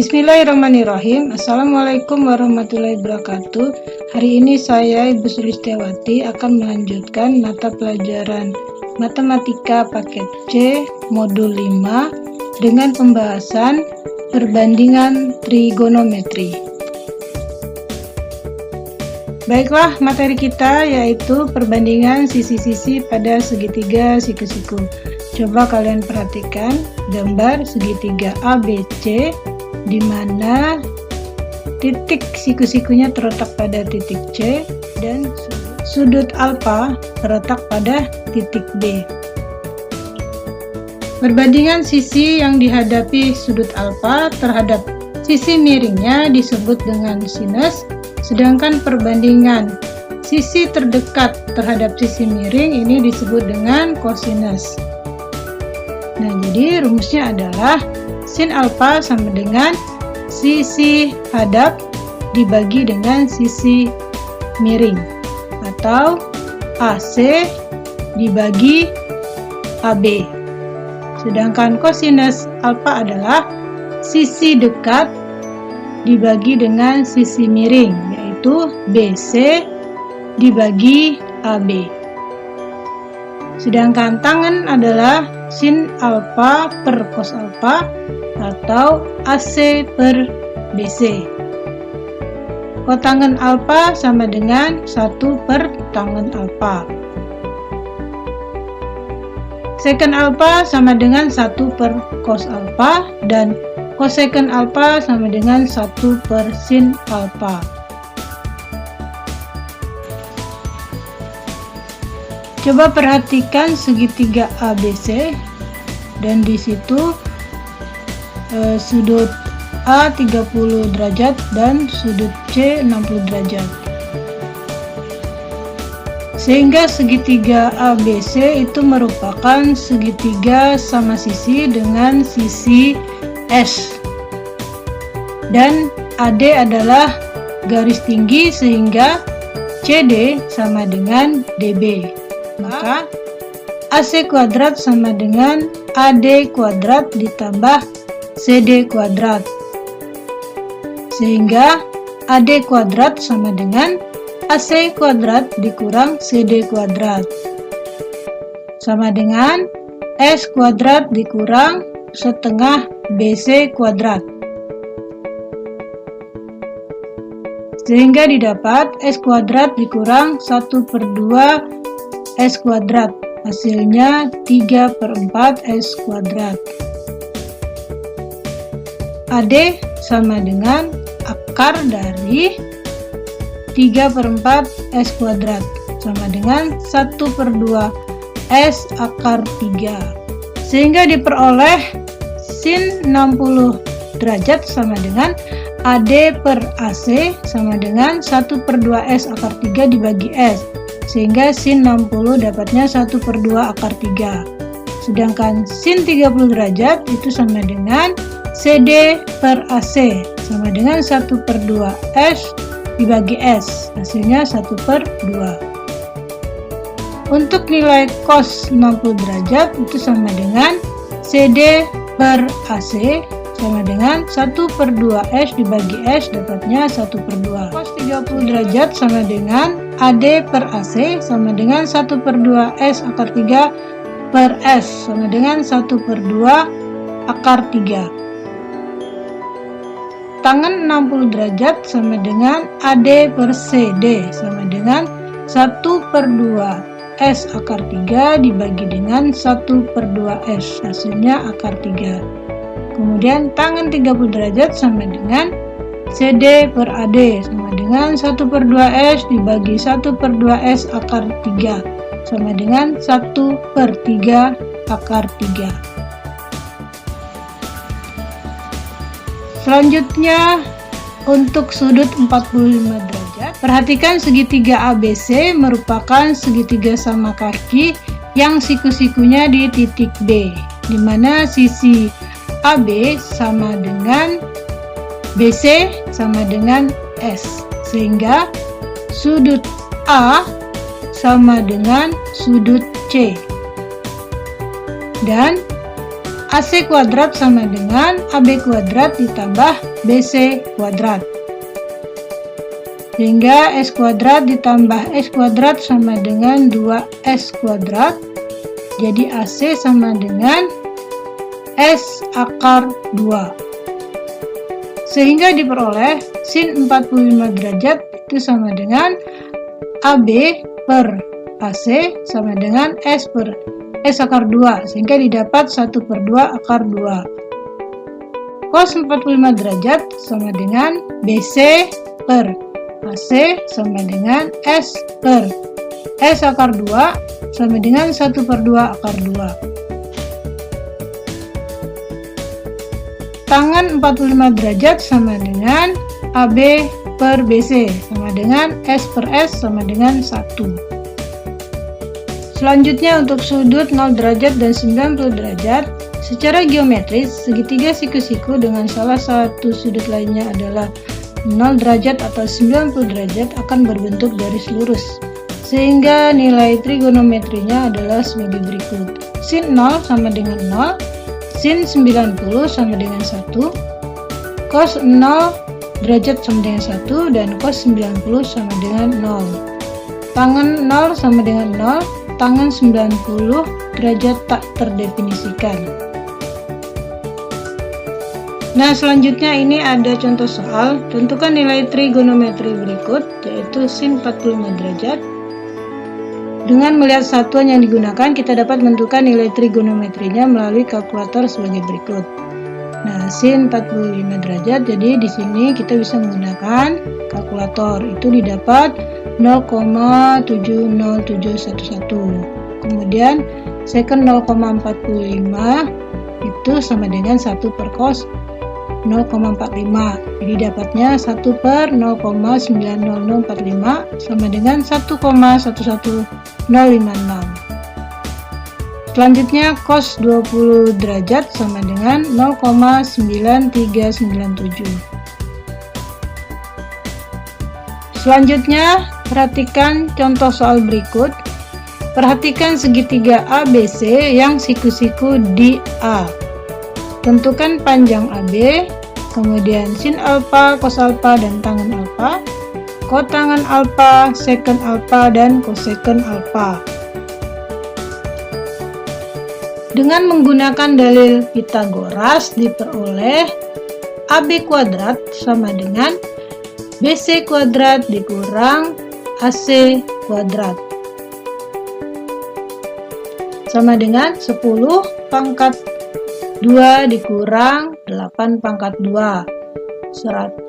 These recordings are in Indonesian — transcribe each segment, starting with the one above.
Bismillahirrahmanirrahim. Assalamualaikum warahmatullahi wabarakatuh. Hari ini saya Ibu Sulistiawati akan melanjutkan mata pelajaran Matematika Paket C Modul 5 dengan pembahasan perbandingan trigonometri. Baiklah, materi kita yaitu perbandingan sisi-sisi pada segitiga siku-siku. Coba kalian perhatikan gambar segitiga ABC di mana titik siku-sikunya terletak pada titik C dan sudut alfa terletak pada titik B. Perbandingan sisi yang dihadapi sudut alfa terhadap sisi miringnya disebut dengan sinus, sedangkan perbandingan sisi terdekat terhadap sisi miring ini disebut dengan kosinus. Nah, jadi rumusnya adalah sin alfa sama dengan sisi hadap dibagi dengan sisi miring, atau AC dibagi AB. Sedangkan kosinus alfa adalah sisi dekat dibagi dengan sisi miring, yaitu BC dibagi AB. Sedangkan tangen adalah sin alfa per cos alfa atau AC per BC. Kotangen alfa sama dengan 1 per tangen alfa. Seken alfa sama dengan 1 per cos alfa dan coseken alfa sama dengan 1 per sin alfa. Coba perhatikan segitiga ABC dan di situ sudut A 30 derajat dan sudut C 60 derajat. Sehingga segitiga ABC itu merupakan segitiga sama sisi dengan sisi S. Dan AD adalah garis tinggi sehingga CD sama dengan DB. Maka AC kuadrat sama dengan AD kuadrat ditambah CD kuadrat. Sehingga AD kuadrat sama dengan AC kuadrat dikurang CD kuadrat. Sama dengan S kuadrat dikurang setengah BC kuadrat. Sehingga didapat S kuadrat dikurang 1/2 S kuadrat, hasilnya 3/4 S kuadrat. AD sama dengan akar dari 3/4 S kuadrat, sama dengan 1/2 S akar 3. Sehingga diperoleh sin 60 derajat sama dengan AD per AC sama dengan 1/2 S akar 3 dibagi S. Sehingga sin 60 dapatnya 1/2 akar 3. Sedangkan sin 30 derajat itu sama dengan CD per AC sama dengan 1/2 S dibagi S. Hasilnya 1/2. Untuk nilai cos 60 derajat itu sama dengan CD per AC sama dengan 1/2 S dibagi S, dapatnya 1/2. Cos 30 derajat sama dengan AD per AC sama dengan 1/2 S akar 3 per S sama dengan 1/2 akar 3. Tangen 60 derajat sama dengan AD per CD sama dengan 1/2 S akar 3 dibagi dengan 1/2 S, hasilnya akar 3. Kemudian tangen 30 derajat sama dengan CD per AD sama dengan 1/2 S dibagi 1/2 S akar 3 sama dengan 1/3 akar 3. Selanjutnya untuk sudut 45 derajat, perhatikan segitiga ABC merupakan segitiga sama kaki yang siku-sikunya di titik B, di mana sisi AB sama dengan BC sama dengan S, sehingga sudut A sama dengan sudut C dan AC kuadrat sama dengan AB kuadrat ditambah BC kuadrat. Sehingga S kuadrat ditambah X kuadrat sama dengan 2S kuadrat. Jadi AC sama dengan S akar 2. Sehingga diperoleh sin 45 derajat itu sama dengan AB per AC sama dengan S per S akar 2, sehingga didapat 1/2 akar 2. Cos 45 derajat sama dengan BC per AC sama dengan S per S akar 2 sama dengan 1/2 akar 2. Tangan 45 derajat sama dengan AB per BC sama dengan S per S sama dengan 1. Selanjutnya untuk sudut 0 derajat dan 90 derajat, secara geometris segitiga siku-siku dengan salah satu sudut lainnya adalah 0 derajat atau 90 derajat akan berbentuk garis lurus. Sehingga nilai trigonometrinya adalah sebagai berikut. Sin 0 sama dengan 0, sin 90 sama dengan 1, cos 0 derajat sama dengan 1, dan cos 90 sama dengan 0. Tangan 0 sama dengan 0, tangan 90 derajat tak terdefinisikan. Nah, selanjutnya ini ada contoh soal. Tentukan nilai trigonometri berikut, yaitu sin 45 derajat. Dengan melihat satuan yang digunakan, kita dapat menentukan nilai trigonometrinya melalui kalkulator sebagai berikut. Nah, sin 45 derajat, jadi di sini kita bisa menggunakan kalkulator. Itu didapat 0,70711. Kemudian secant 0,45 itu sama dengan 1 per cos 0,45. Jadi dapatnya 1 per 0,90045 sama dengan 1,11056. Selanjutnya cos 20 derajat sama dengan 0,9397. Selanjutnya perhatikan contoh soal berikut. Perhatikan segitiga ABC yang siku-siku di A. Tentukan panjang AB, kemudian sin alfa, cos alfa, dan tangen alfa, kotangen alfa, secant alfa, dan cosecant alfa. Dengan menggunakan dalil Pythagoras diperoleh AB kuadrat sama dengan BC kuadrat dikurang AC kuadrat sama dengan 10 pangkat 2 dikurang 8 pangkat 2, 100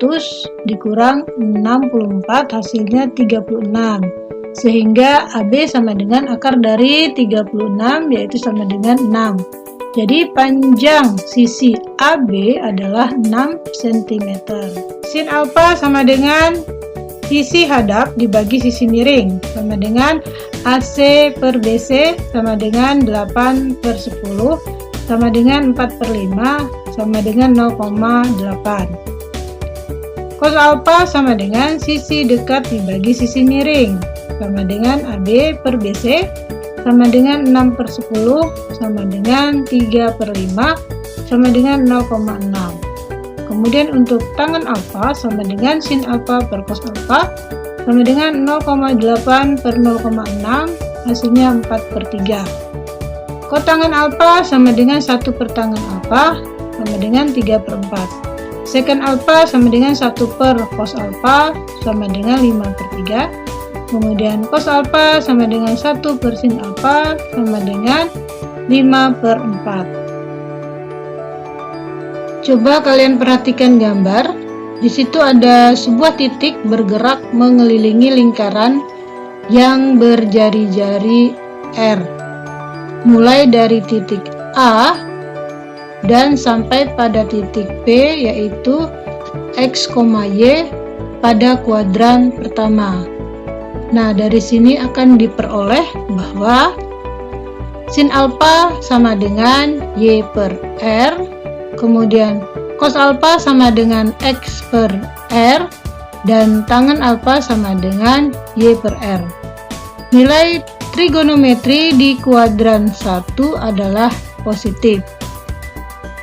dikurang 64 hasilnya 36, sehingga AB sama dengan akar dari 36 yaitu sama dengan 6. Jadi panjang sisi AB adalah 6 cm. Sin alfa sama dengan sisi hadap dibagi sisi miring sama dengan AC per BC sama dengan 8 per 10 sama dengan 4 per 5 sama dengan 0,8. Cos alfa sama dengan sisi dekat dibagi sisi miring sama dengan AB per BC sama dengan 6 per 10 sama dengan 3 per 5 sama dengan 0,6. Kemudian untuk tangen alfa sama dengan sin alfa per cos alfa sama dengan 0,8 per 0,6 hasilnya 4 per 3. Kotangen alfa sama dengan 1 per tangen alfa sama dengan 3 per 4. Secant alfa sama dengan 1 per cos alfa sama dengan 5 per 3. Kemudian cos alfa sama dengan 1 per sin alfa sama dengan 5 per 4. Coba kalian perhatikan gambar. Di situ ada sebuah titik bergerak mengelilingi lingkaran yang berjari-jari R. Mulai dari titik A dan sampai pada titik P, yaitu X, Y pada kuadran pertama. Nah, dari sini akan diperoleh bahwa sin alfa sama dengan Y per R, kemudian cos alfa sama dengan X per R, dan tangen alfa sama dengan Y per R. Nilai trigonometri di kuadran 1 adalah positif.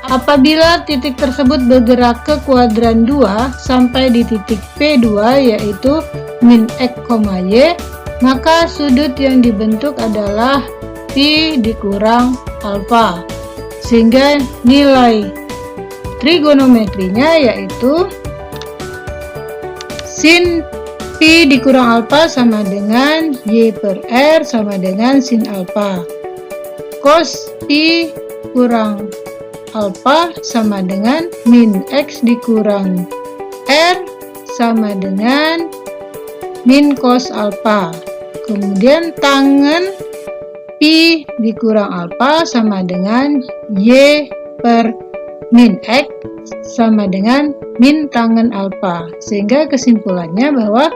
Apabila titik tersebut bergerak ke kuadran 2 sampai di titik P2 yaitu min X, Y, maka sudut yang dibentuk adalah pi dikurang alfa, sehingga nilai trigonometrinya yaitu sin pi dikurang alfa sama dengan y per r sama dengan sin alfa, cos pi kurang alfa sama dengan min x dikurang r sama dengan min cos alfa. Kemudian tangen pi dikurang alfa sama dengan y per min x sama dengan min tangen alfa. Sehingga kesimpulannya bahwa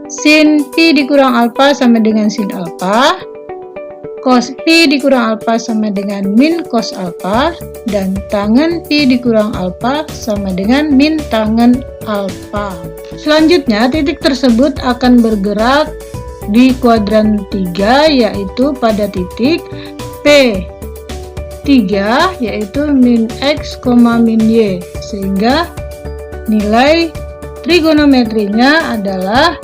sin pi dikurang alfa sama dengan sin alfa, cos pi dikurang alfa sama dengan min cos alfa, dan tangen pi dikurang alfa sama dengan min tangen alfa. Selanjutnya, titik tersebut akan bergerak di kuadran 3 yaitu pada titik P3 yaitu min X, min Y, sehingga nilai trigonometrinya adalah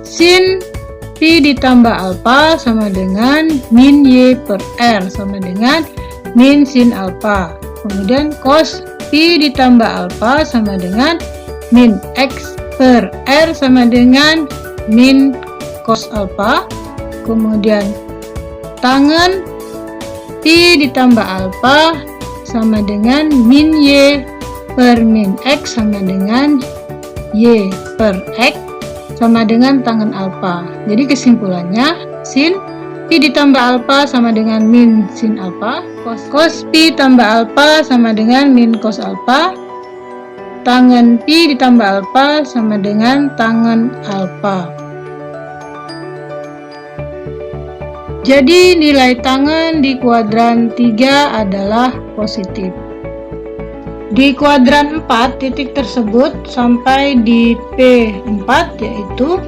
sin pi ditambah alfa sama dengan min Y per R sama dengan min sin alfa. Kemudian cos pi ditambah alfa sama dengan min X per R sama dengan min cos alfa. Kemudian tangen pi ditambah alfa sama dengan min Y per min X sama dengan Y per X sama dengan tangen alfa. Jadi kesimpulannya sin pi ditambah alfa sama dengan min sin alfa, cos pi tambah alfa sama dengan min cos alfa, tangen pi ditambah alfa sama dengan tangen alfa. Jadi nilai tangen di kuadran 3 adalah positif. Di kuadran 4, titik tersebut sampai di P4 yaitu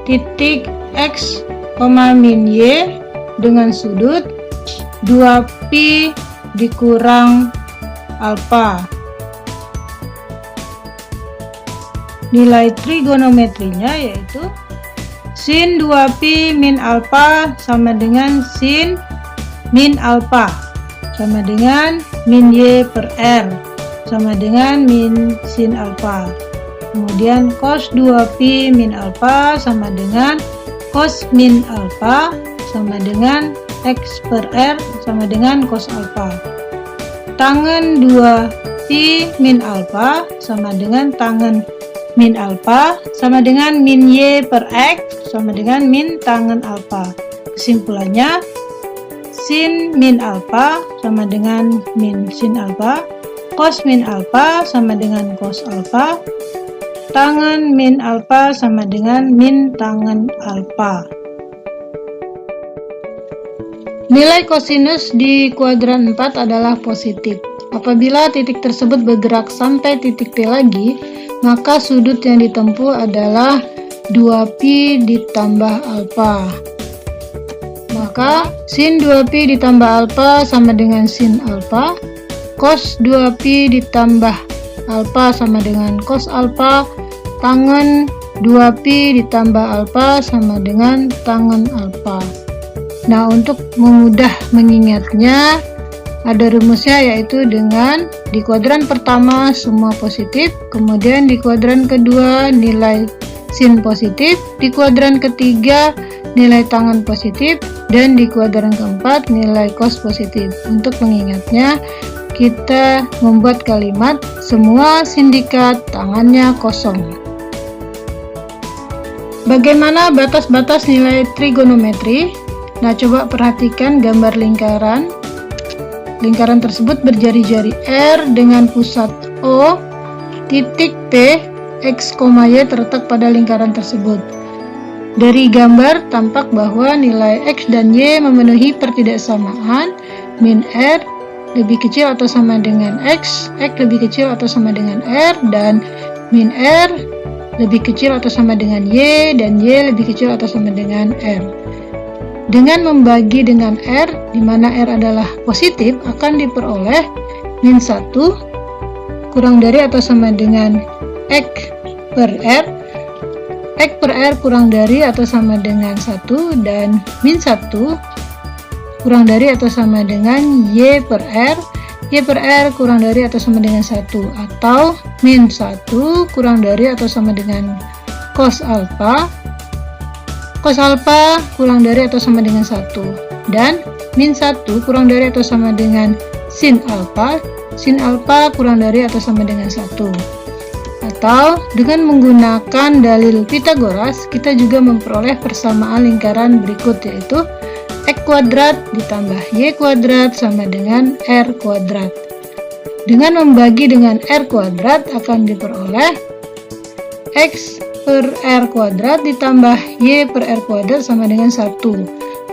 titik X, min Y dengan sudut 2pi dikurang alfa. Nilai trigonometrinya yaitu sin 2pi min alfa sama dengan sin min alfa sama dengan min Y per R sama dengan min sin alfa. Kemudian cos 2pi min alfa sama dengan cos min alfa sama dengan X per R sama dengan cos alfa. Tangen 2pi min alfa sama dengan tangen min alfa sama dengan min Y per X sama dengan min tangen alfa. Kesimpulannya sin min alfa sama dengan min sin alfa, cos min alfa sama dengan cos alfa, tangen min alfa sama dengan min tangen alfa. Nilai kosinus di kuadran 4 adalah positif. Apabila titik tersebut bergerak sampai titik P lagi, maka sudut yang ditempuh adalah 2pi ditambah alfa. Maka sin 2pi ditambah alfa sama dengan sin alfa, cos 2pi ditambah alfa sama dengan cos alfa, tangen 2pi ditambah alfa sama dengan tangen alfa. Nah, untuk memudah mengingatnya ada rumusnya, yaitu dengan di kuadran pertama semua positif, kemudian di kuadran kedua nilai sin positif, di kuadran ketiga nilai tangen positif, dan di kuadran keempat nilai cos positif. Untuk mengingatnya, kita membuat kalimat semua sindikat tangannya kosong. Bagaimana batas-batas nilai trigonometri? Nah, coba perhatikan gambar lingkaran. Lingkaran tersebut berjari-jari R dengan pusat O, titik P, X, Y terletak pada lingkaran tersebut. Dari gambar tampak bahwa nilai X dan Y memenuhi pertidaksamaan min R lebih kecil atau sama dengan X lebih kecil atau sama dengan R, dan min R lebih kecil atau sama dengan Y, dan Y lebih kecil atau sama dengan R. Dengan membagi dengan R, di mana R adalah positif, akan diperoleh min 1 kurang dari atau sama dengan X per R. X per R kurang dari atau sama dengan 1 dan min 1 kurang dari atau sama dengan Y per R. Y per R kurang dari atau sama dengan 1 atau min 1 kurang dari atau sama dengan cos alpha. Cos alpha kurang dari atau sama dengan 1 dan min 1 kurang dari atau sama dengan sin alpha. Sin alpha kurang dari atau sama dengan 1. Atau dengan menggunakan dalil Pythagoras, kita juga memperoleh persamaan lingkaran berikut, yaitu X kuadrat ditambah Y kuadrat sama dengan R kuadrat. Dengan membagi dengan R kuadrat akan diperoleh X per R kuadrat ditambah Y per R kuadrat sama dengan 1.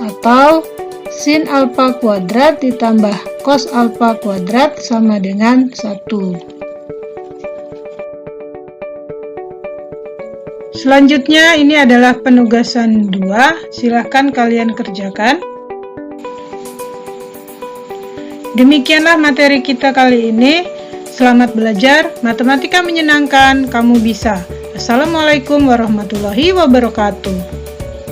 Atau sin alpha kuadrat ditambah cos alpha kuadrat sama dengan 1. Selanjutnya ini adalah penugasan 2, silahkan kalian kerjakan. Demikianlah materi kita kali ini. Selamat belajar, matematika menyenangkan, kamu bisa. Assalamualaikum warahmatullahi wabarakatuh.